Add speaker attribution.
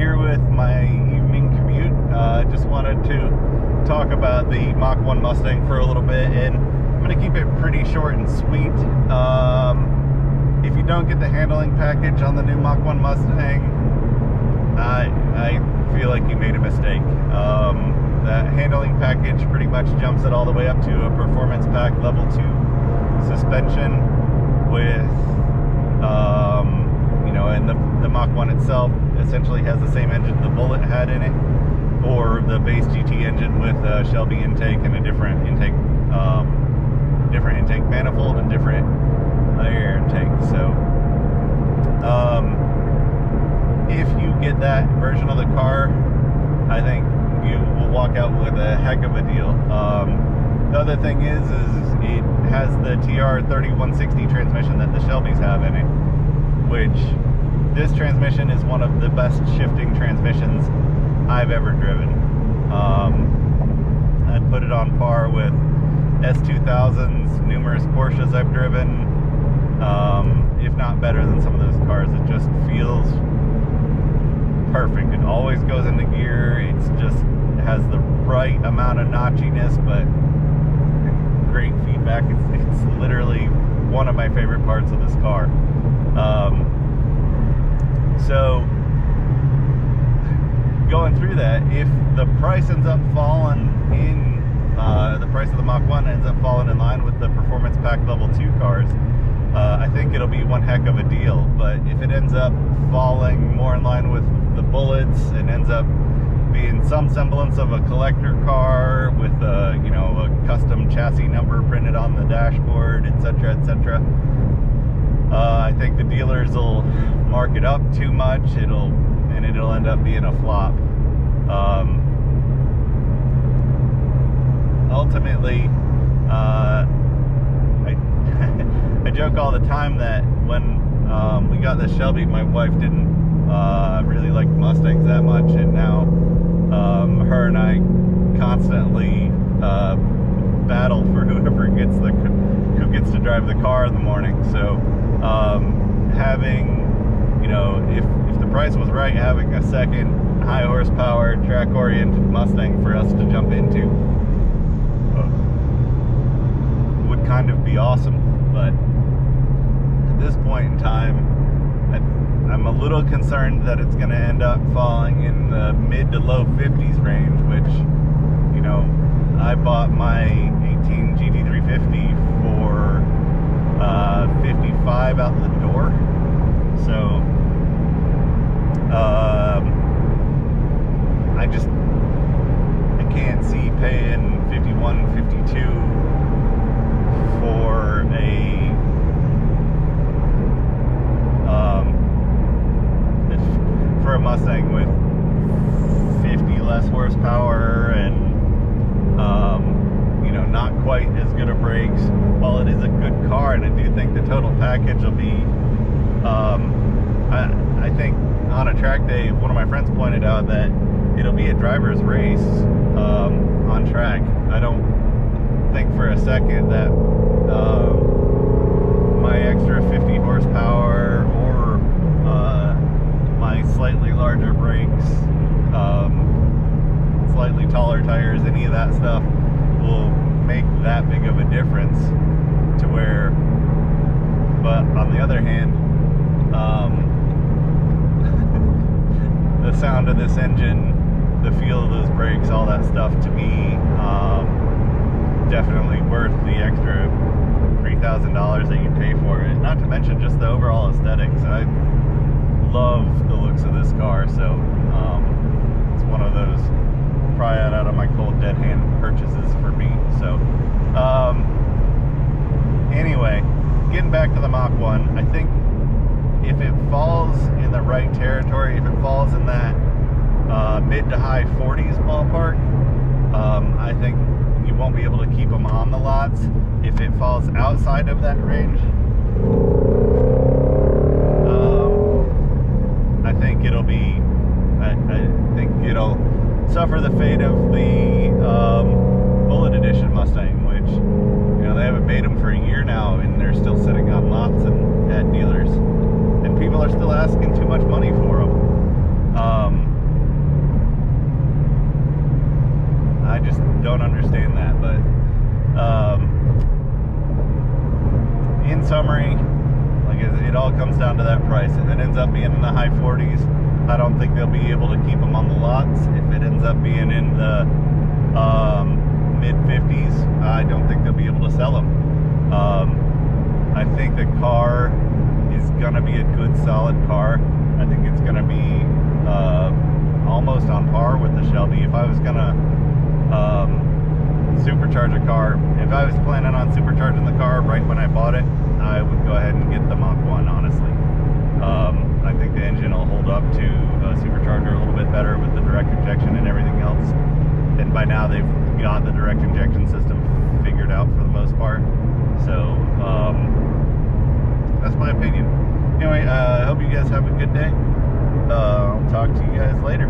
Speaker 1: here with my evening commute. Just wanted to talk about the Mach 1 Mustang for a little bit, and I'm going to keep it pretty short and sweet. If you don't get the handling package on the new Mach 1 Mustang, I feel like you made a mistake. That handling package pretty much jumps it all the way up to a performance pack level 2 suspension with, and the Mach 1 itself essentially has the same engine the Bullet had in it, or the base GT engine with a Shelby intake and a different intake manifold and different air intake. So if you get that version of the car, I think you will walk out with a heck of a deal. The other thing is it has the TR3160 transmission that the Shelbys have in it, which this transmission is one of the best shifting transmissions I've ever driven. I'd put it on par with S2000s, numerous Porsches I've driven, if not better than some of those cars. It just feels perfect. It always goes into gear. It has the right amount of notchiness, but great feedback. It's literally one of my favorite parts of this car. So going through that, if the price ends up falling in, the price of the Mach 1 ends up falling in line with the Performance Pack Level 2 cars, I think it'll be one heck of a deal. But if it ends up falling more in line with the Bullets and ends up being some semblance of a collector car with a custom chassis number printed on the dashboard, etc., etc., I think the dealers will mark it up too much. It'll end up being a flop. Ultimately, I joke all the time that when we got this Shelby, my wife didn't really like Mustangs that much, and now her and I constantly battle for who gets to drive the car in the morning. So having, if the price was right, having a second high horsepower track oriented Mustang for us to jump into would kind of be awesome. But at this point in time, I'm a little concerned that it's going to end up falling in the mid to low 50s range, which, I bought my 18 GT350 for 55 out the door. So I can't see paying 51, 52 for a Mustang with 50 less horsepower and not quite as good of brakes. While it is a good car, and I do think the total package will be, I think on a track day, one of my friends pointed out that it'll be a driver's race on track. I don't think for a second that my extra 50 horsepower or my slightly larger brakes, slightly taller tires, any of that stuff will make that big of a difference to where, but on the other hand, the sound of this engine, the feel of those brakes, all that stuff, to me, definitely worth the extra $3,000 that you pay for it. Not to mention just the overall aesthetics. I love the looks of this car, so it's one of those pry out of my cold dead hand purchases for me. So anyway, getting back to the Mach 1, I think if it falls in the right territory, if it falls in that mid to high 40s ballpark, I think you won't be able to keep them on the lots. If it falls outside of that range, I think it'll be, I think it'll suffer the fate of the Bullet Edition Mustang, which, they haven't made them for a year now, and they're still sitting on lots and at dealers, and people are still asking too much money for them. don't understand that. But in summary, like it all comes down to that price. If it ends up being in the high 40s, I don't think they'll be able to keep them on the lots. If it ends up being in the mid 50s, I don't think they'll be able to sell them. I think the car is gonna be a good solid car. I think it's gonna be almost on par with the Shelby. If I was gonna supercharge a car, if I was planning on supercharging the car right when I bought it, I would go ahead and get the Mach 1, honestly. I think the engine will hold up to a supercharger a little bit better with the direct injection and everything else. And by now they've got the direct injection system figured out for the most part. So that's my opinion. Anyway, I hope you guys have a good day. I'll talk to you guys later.